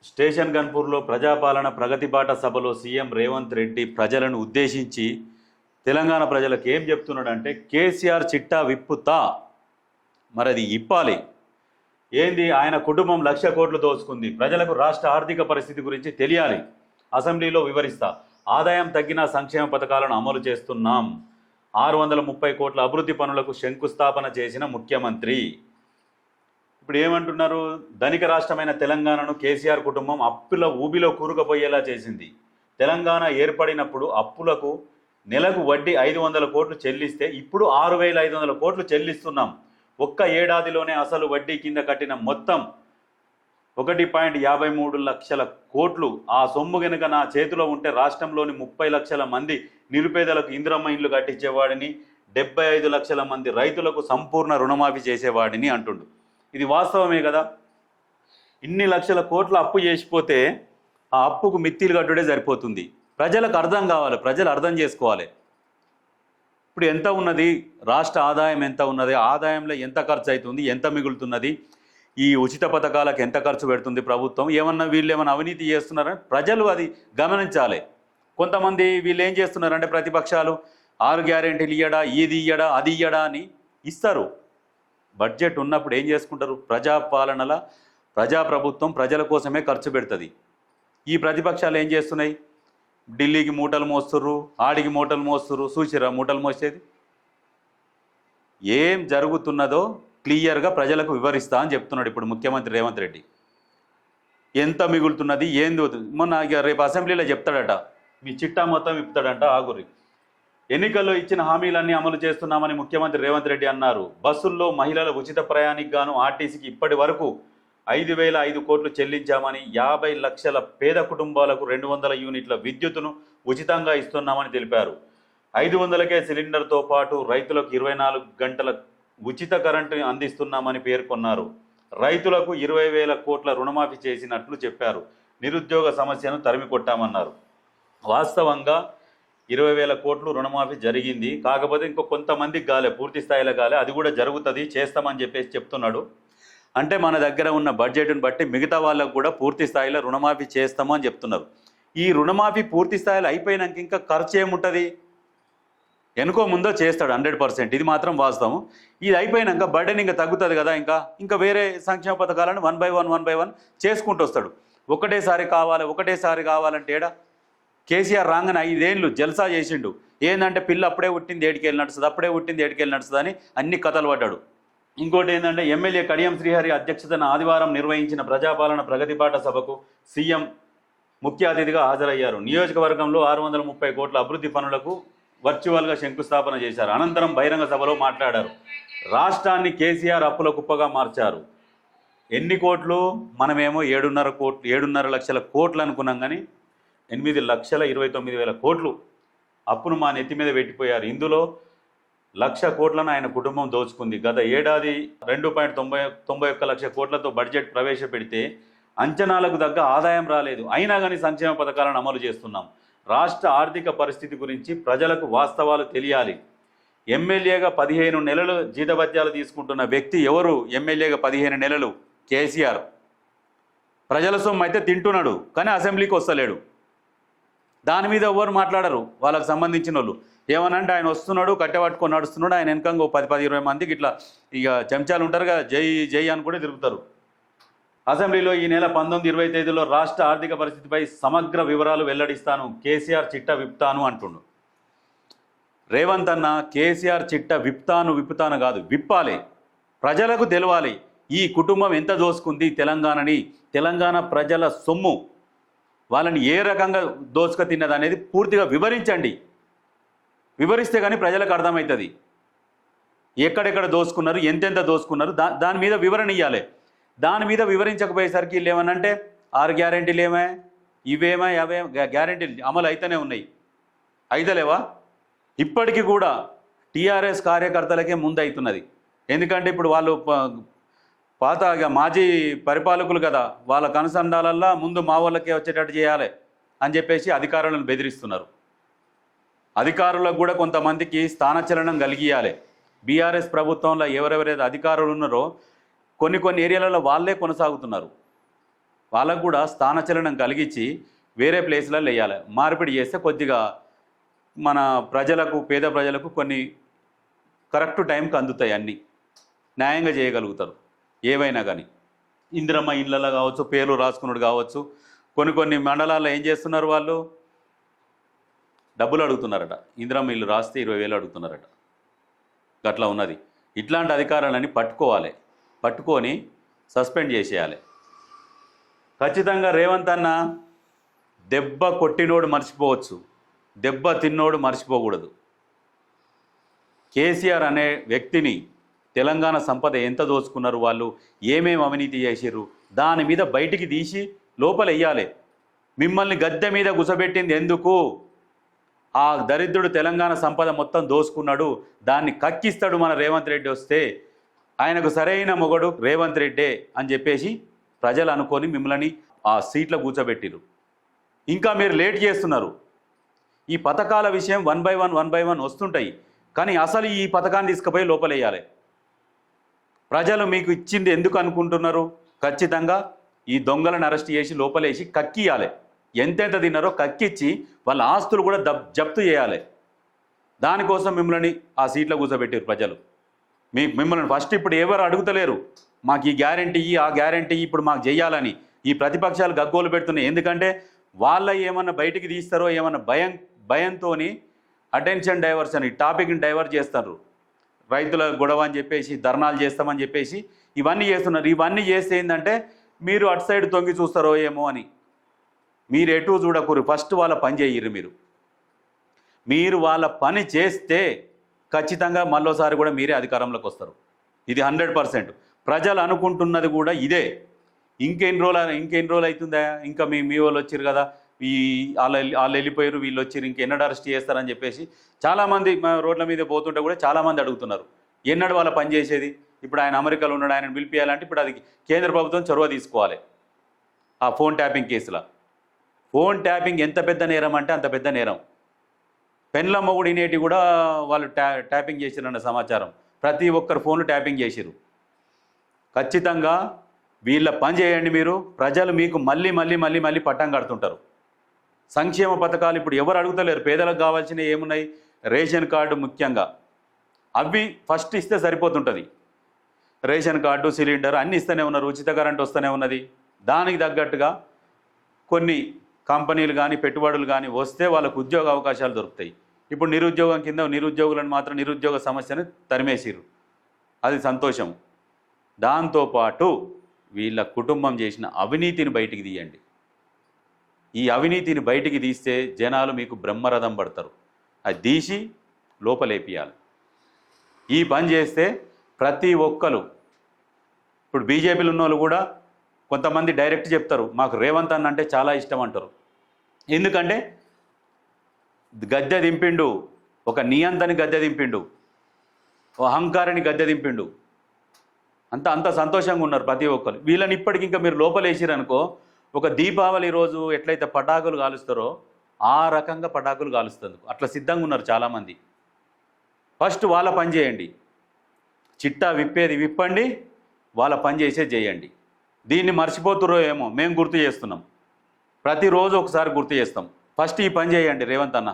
Station గన్పూర్లో ప్రజాపాలన ప్రగతి బాట సభలో CM Revanth Reddy ప్రజలను ఉద్దేశించి తెలంగాణ ప్రజలకు ఏం చెప్తున్నాడంటే కేసీఆర్ చిట్టా విప్పుతా, మరి అది ఇప్పాలి. ఏంది, ఆయన కుటుంబం 1,00,000 కోట్లు దోచుకుంది, ప్రజలకు రాష్ట్ర ఆర్థిక పరిస్థితి గురించి తెలియాలి, అసెంబ్లీలో వివరిస్తా, ఆదాయం తగ్గిన సంక్షేమ పథకాలను అమలు చేస్తున్నాం, 630 కోట్ల అభివృద్ధి పనులకు శంకుస్థాపన చేసిన ముఖ్యమంత్రి. ఇప్పుడు ఏమంటున్నారు, ధనిక రాష్ట్రమైన తెలంగాణను కేసీఆర్ కుటుంబం అప్పుల ఊబిలో కూరుకుపోయేలా చేసింది. తెలంగాణ ఏర్పడినప్పుడు అప్పులకు నెలకు వడ్డీ 500 కోట్లు చెల్లిస్తే ఇప్పుడు 6,500 కోట్లు చెల్లిస్తున్నాం. ఒక్క ఏడాదిలోనే అసలు వడ్డీ కింద కట్టిన మొత్తం 1.53 లక్షల కోట్లు. ఆ సొమ్ము గనుక నా చేతిలో ఉంటే రాష్ట్రంలోని 30 లక్షల మంది నిరుపేదలకు ఇందిరమ్మ ఇండ్లు కట్టించేవాడిని, 75 లక్షల మంది రైతులకు సంపూర్ణ రుణమాఫీ చేసేవాడిని అంటుండు. ఇది వాస్తవమే కదా. ఇన్ని లక్షల కోట్ల అప్పు చేసిపోతే ఆ అప్పుకు మిత్తిలు కట్టుడే సరిపోతుంది. ప్రజలకు అర్థం కావాలి, ప్రజలు అర్థం చేసుకోవాలి. ఇప్పుడు ఎంత ఉన్నది, రాష్ట్ర ఆదాయం ఎంత ఉన్నది, ఆదాయంలో ఎంత ఖర్చు అవుతుంది, ఎంత మిగులుతున్నది, ఈ ఉచిత పథకాలకు ఎంత ఖర్చు పెడుతుంది ప్రభుత్వం, వీళ్ళు ఏమన్నా అవినీతి చేస్తున్నారని ప్రజలు అది గమనించాలి. కొంతమంది వీళ్ళు ఏం చేస్తున్నారంటే ప్రతిపక్షాలు 6 గ్యారెంటీలు ఇయ్యడా, ఇది ఇయ్యడా, అది ఇయ్యడా అని ఇస్తారు. బడ్జెట్ ఉన్నప్పుడు ఏం చేసుకుంటారు, ప్రజాపాలనల ప్రజాప్రభుత్వం ప్రజల కోసమే ఖర్చు పెడుతుంది. ఈ ప్రతిపక్షాలు ఏం చేస్తున్నాయి, ఢిల్లీకి మూటలు మోస్తుర్రు, ఆడికి మూటలు మోస్తుర్రు. చూసిరా మూటలు మోసేది. ఏం జరుగుతున్నదో క్లియర్గా ప్రజలకు వివరిస్తా అని చెప్తున్నాడు ఇప్పుడు ముఖ్యమంత్రి రేవంత్ రెడ్డి. ఎంత మిగులుతున్నది, ఏంది, మొన్న రేపు అసెంబ్లీలో చెప్తాడట, మీ చిట్టా మొత్తం ఇప్పుతాడంట. ఆగురి. ఎన్నికల్లో ఇచ్చిన హామీలన్నీ అమలు చేస్తున్నామని ముఖ్యమంత్రి రేవంత్ రెడ్డి అన్నారు. బస్సుల్లో మహిళల ఉచిత ప్రయాణికి గాను ఆర్టీసీకి ఇప్పటి వరకు 5,005 కోట్లు చెల్లించామని, 50 లక్షల పేద కుటుంబాలకు 200 యూనిట్ల విద్యుత్తును ఉచితంగా ఇస్తున్నామని తెలిపారు. 500కే సిలిండర్తో పాటు రైతులకు 24 గంటల ఉచిత కరెంటు అందిస్తున్నామని పేర్కొన్నారు. రైతులకు 20,000 కోట్ల రుణమాఫీ చేసినట్లు చెప్పారు. నిరుద్యోగ సమస్యను తరిమికొట్టామన్నారు. వాస్తవంగా 20,000 కోట్లు రుణమాఫీ జరిగింది. కాకపోతే ఇంకో కొంతమందికి కాలే, పూర్తి స్థాయిలో కాలే. అది కూడా జరుగుతుంది, చేస్తామని చెప్పేసి చెప్తున్నాడు. అంటే మన దగ్గర ఉన్న బడ్జెట్ను బట్టి మిగతా వాళ్ళకు కూడా పూర్తి స్థాయిలో రుణమాఫీ చేస్తాము అని చెప్తున్నారు. ఈ రుణమాఫీ పూర్తి స్థాయిలో అయిపోయినాక ఇంకా ఖర్చు ఏముంటుంది, ఎనుకో ముందో చేస్తాడు 100%. ఇది మాత్రం వాస్తవం. ఇది అయిపోయినాక బర్డెన్ ఇంకా తగ్గుతుంది కదా. ఇంకా వేరే సంక్షేమ పథకాలను 1 by 1 చేసుకుంటూ వస్తాడు. ఒకటేసారి కావాలంటే ఏడా. కేసీఆర్ రాగానే 5 ఏళ్ళు జల్సా చేసిండు. ఏంటంటే పిల్ల అప్పుడే పుట్టింది ఏడికెళ్ళి నడుస్తుంది అని అన్ని కథలు పడ్డాడు. ఇంకోటి ఏంటంటే ఎమ్మెల్యే కడియం శ్రీహరి అధ్యక్షతన ఆదివారం నిర్వహించిన ప్రజాపాలన ప్రగతి బాట సభకు సీఎం ముఖ్య అతిథిగా హాజరయ్యారు. నియోజకవర్గంలో 630 కోట్ల అభివృద్ధి పనులకు వర్చువల్గా శంకుస్థాపన చేశారు. అనంతరం బహిరంగ సభలో మాట్లాడారు. రాష్ట్రాన్ని కేసీఆర్ అప్పుల కుప్పగా మార్చారు. ఎన్ని కోట్లు, మనమేమో 7.5 లక్షల కోట్లు అనుకున్నాం, కానీ 8,29,000 కోట్లు అప్పును మా నెత్తి మీద పెట్టిపోయారు. ఇందులో 1,00,000 కోట్లను ఆయన కుటుంబం దోచుకుంది. గత ఏడాది 2.91 లక్షల కోట్లతో బడ్జెట్ ప్రవేశపెడితే అంచనాలకు తగ్గ ఆదాయం రాలేదు. అయినా కానీ సంక్షేమ పథకాలను అమలు చేస్తున్నాం. రాష్ట్ర ఆర్థిక పరిస్థితి గురించి ప్రజలకు వాస్తవాలు తెలియాలి. ఎమ్మెల్యేగా 15 నెలలు జీతభత్యాలు తీసుకుంటున్న వ్యక్తి ఎవరు? ఎమ్మెల్యేగా 15 నెలలు కేసీఆర్. ప్రజల సొమ్ము అయితే తింటున్నాడు, కానీ అసెంబ్లీకి వస్తలేడు. దాని మీద ఎవరు మాట్లాడరు. వాళ్ళకు సంబంధించిన వాళ్ళు ఏమనంటే ఆయన వస్తున్నాడు, కట్టెపట్టుకొని నడుస్తున్నాడు, ఆయన వెనకంగా 10-20 మందికి ఇట్లా ఇక చెంచాలు ఉంటారు కదా, జై జై అని కూడా తిరుగుతారు. అసెంబ్లీలో ఈ నెల 19-20 తేదీలో రాష్ట్ర ఆర్థిక పరిస్థితిపై సమగ్ర వివరాలు వెల్లడిస్తాను, కేసీఆర్ చిట్టా విప్తాను అంటుండు. రేవంత్ అన్న కేసీఆర్ చిట్టా విప్పుతాను కాదు, విప్పాలి, ప్రజలకు తెలవాలి. ఈ కుటుంబం ఎంత దోసుకుంది తెలంగాణని, తెలంగాణ ప్రజల సొమ్ము, వాళ్ళని ఏ రకంగా దోచుక తిన్నది అనేది పూర్తిగా వివరించండి. వివరిస్తే కానీ ప్రజలకు అర్థమవుతుంది ఎక్కడెక్కడ దోచుకున్నారు, ఎంతెంత దోచుకున్నారు, దాని మీద వివరణ ఇవ్వాలి. దాని మీద వివరించకపోయేసరికి వీళ్ళు ఏమనంటే 6 గ్యారెంటీలు ఇవేమా అవే గ్యారెంటీలు అమలు అయితేనే ఉన్నాయి, అయితలేవా? ఇప్పటికీ కూడా టీఆర్ఎస్ కార్యకర్తలకే ముందు అవుతున్నది. ఎందుకంటే ఇప్పుడు వాళ్ళు పాత మాజీ పరిపాలకులు కదా, వాళ్ళ కనుసంధాలల్లో ముందు మా వాళ్ళకే వచ్చేటట్టు చేయాలి అని చెప్పేసి అధికారులను బెదిరిస్తున్నారు. అధికారులకు కూడా కొంతమందికి స్థానచలనం కలిగియాలి. బీఆర్ఎస్ ప్రభుత్వంలో ఎవరెవరైతే అధికారులు ఉన్నారో కొన్ని ఏరియాలలో వాళ్ళే కొనసాగుతున్నారు. వాళ్ళకు కూడా స్థానచలనం కలిగించి వేరే ప్లేస్లలో వేయాలి. మార్పిడి చేస్తే కొద్దిగా మన ప్రజలకు, పేద ప్రజలకు కొన్ని కరెక్ట్ టైంకి అందుతాయి, అన్నీ న్యాయంగా చేయగలుగుతారు ఏవైనా కానీ. ఇందిరమ్మ ఇళ్ళలో కావచ్చు, పేర్లు రాసుకున్నాడు కావచ్చు, కొన్ని మండలాల్లో ఏం చేస్తున్నారు, వాళ్ళు డబ్బులు అడుగుతున్నారట. ఇందిరమ్మ ఇల్లు రాస్తే 20,000 అడుగుతున్నారట. అట్లా ఉన్నది. ఇట్లాంటి అధికారాలన్నీ పట్టుకొని సస్పెండ్ చేసేయాలి. ఖచ్చితంగా రేవంత్ అన్న దెబ్బ కొట్టినోడు మర్చిపోవచ్చు, దెబ్బ తిన్నోడు మర్చిపోకూడదు. కేసీఆర్ అనే వ్యక్తిని తెలంగాణ సంపద ఎంత దోచుకున్నారు, వాళ్ళు ఏమేమి అవినీతి చేసిర్రు, దాని మీద బయటికి తీసి లోపల వెయ్యాలి. మిమ్మల్ని గద్దె మీద గుసబెట్టింది ఎందుకు? ఆ దరిద్రుడు తెలంగాణ సంపద మొత్తం దోసుకున్నాడు, దాన్ని కక్కిస్తాడు మన రేవంత్ రెడ్డి వస్తే, ఆయనకు సరైన మొగడు రేవంత్ రెడ్డే అని చెప్పేసి ప్రజలు అనుకొని మిమ్మల్ని ఆ సీట్లో కూర్చోబెట్టిరు. ఇంకా మీరు లేట్ చేస్తున్నారు. ఈ పథకాల విషయం 1 by 1 వస్తుంటాయి, కానీ అసలు ఈ పథకాన్ని తీసుకుపోయి లోపలేయాలి. ప్రజలు మీకు ఇచ్చింది ఎందుకు అనుకుంటున్నారు? ఖచ్చితంగా ఈ దొంగలను అరెస్ట్ చేసి లోపలేసి కక్కియాలి. ఎంతెంత తిన్నారో కక్కిచ్చి వాళ్ళ ఆస్తులు కూడా జప్తు చేయాలి. దానికోసం మిమ్మల్ని ఆ సీట్లో కూర్చోబెట్టారు ప్రజలు. మిమ్మల్ని ఫస్ట్ ఇప్పుడు ఎవరు అడుగుతలేరు, మాకు ఈ గ్యారెంటీ, ఆ గ్యారెంటీ ఇప్పుడు మాకు చేయాలని. ఈ ప్రతిపక్షాలు గగ్గోలు పెడుతున్నాయి. ఎందుకంటే వాళ్ళ ఏమన్నా బయటికి తీస్తారో ఏమన్నా భయంతో అటెన్షన్ డైవర్షన్, ఈ టాపిక్ని డైవర్ట్ చేస్తారు. రైతుల గొడవ అని చెప్పేసి, ధర్నాలు చేస్తామని చెప్పేసి ఇవన్నీ చేస్తున్నారు. ఇవన్నీ చేస్తే ఏంటంటే మీరు అటు సైడ్ తొంగి చూస్తారో ఏమో అని. మీరు ఎటు చూడకూరు, ఫస్ట్ వాళ్ళ పని చేయరు. మీరు వాళ్ళ పని చేస్తే ఖచ్చితంగా మళ్ళోసారి కూడా మీరే అధికారంలోకి వస్తారు. ఇది 100%. ప్రజలు అనుకుంటున్నది కూడా ఇదే. ఇంకెన్ని రోజులు అవుతుందా, ఇంకా మీ వాళ్ళు వచ్చారు కదా, వాళ్ళు వెళ్ళిపోయారు, వీళ్ళు వచ్చారు, ఇంకెన్నడు అరెస్ట్ చేస్తారని చెప్పేసి చాలామంది రోడ్ల మీద పోతుంటే కూడా చాలామంది అడుగుతున్నారు, ఎన్నడు వాళ్ళ పని చేసేది. ఇప్పుడు ఆయన అమెరికాలో ఉన్నాడు, ఆయన పిలిపియాలంటే ఇప్పుడు అది కేంద్ర ప్రభుత్వం చొరవ తీసుకోవాలి. ఆ ఫోన్ ట్యాపింగ్ కేసులో, ఫోన్ ట్యాపింగ్ ఎంత పెద్ద నేరం అంటే అంత పెద్ద నేరం. పెన్ల మొగుడు ఇనేటి కూడా వాళ్ళు ట్యాపింగ్ చేసిరన్న సమాచారం. ప్రతి ఒక్కరు ఫోన్లు ట్యాపింగ్ చేసిరు. ఖచ్చితంగా వీళ్ళ పని చేయండి మీరు. ప్రజలు మీకు మళ్ళీ పట్టం కడుతుంటారు. సంక్షేమ పథకాలు ఇప్పుడు ఎవరు అడుగుతలేరు. పేదలకు కావాల్సినవి ఏమున్నాయి? రేషన్ కార్డు ముఖ్యంగా, అవి ఫస్ట్ ఇస్తే సరిపోతుంటుంది. రేషన్ కార్డు, సిలిండర్ అన్నీ ఇస్తూనే ఉన్నారు, ఉచిత కరెంట్ వస్తూనే ఉన్నది. దానికి తగ్గట్టుగా కొన్ని కంపెనీలు కానీ పెట్టుబడులు కానీ వస్తే వాళ్ళకు ఉద్యోగ అవకాశాలు దొరుకుతాయి. ఇప్పుడు నిరుద్యోగం కింద నిరుద్యోగులను మాత్రం నిరుద్యోగ సమస్యను తరిమేసిరు, అది సంతోషం. దాంతోపాటు వీళ్ళ కుటుంబం చేసిన అవినీతిని బయటికి తీయండి. ఈ అవినీతిని బయటికి తీస్తే జనాలు మీకు బ్రహ్మరథం పడతారు. అది తీసి లోపలేపియాలి. ఈ పని చేస్తే ప్రతి ఒక్కరు, ఇప్పుడు బీజేపీలో ఉన్న వాళ్ళు కూడా కొంతమంది డైరెక్ట్ చెప్తారు, మాకు రేవంత్ అన్న అంటే చాలా ఇష్టం అంటారు. ఎందుకంటే గద్దె దింపిండు, ఒక నియంతని గద్దె దింపిండు, ఓ అహంకారాన్ని గద్దె దింపిండు. అంత సంతోషంగా ఉన్నారు ప్రతి ఒక్కరు. వీళ్ళని ఇప్పటికి ఇంకా మీరు లోపలేసిరనుకో, ఒక దీపావళి రోజు ఎట్లయితే పటాకులు కాలుస్తారో ఆ రకంగా పటాకులు కాలుస్తుంది. అట్లా సిద్ధంగా ఉన్నారు చాలామంది. ఫస్ట్ వాళ్ళ పని చేయండి. చిట్టా విప్పండి, వాళ్ళ పని చేసేది చేయండి. దీన్ని మర్చిపోతురో ఏమో, మేము గుర్తు చేస్తున్నాం. ప్రతిరోజు ఒకసారి గుర్తు చేస్తాం. ఫస్ట్ ఈ పని చేయండి రేవంత్ అన్న.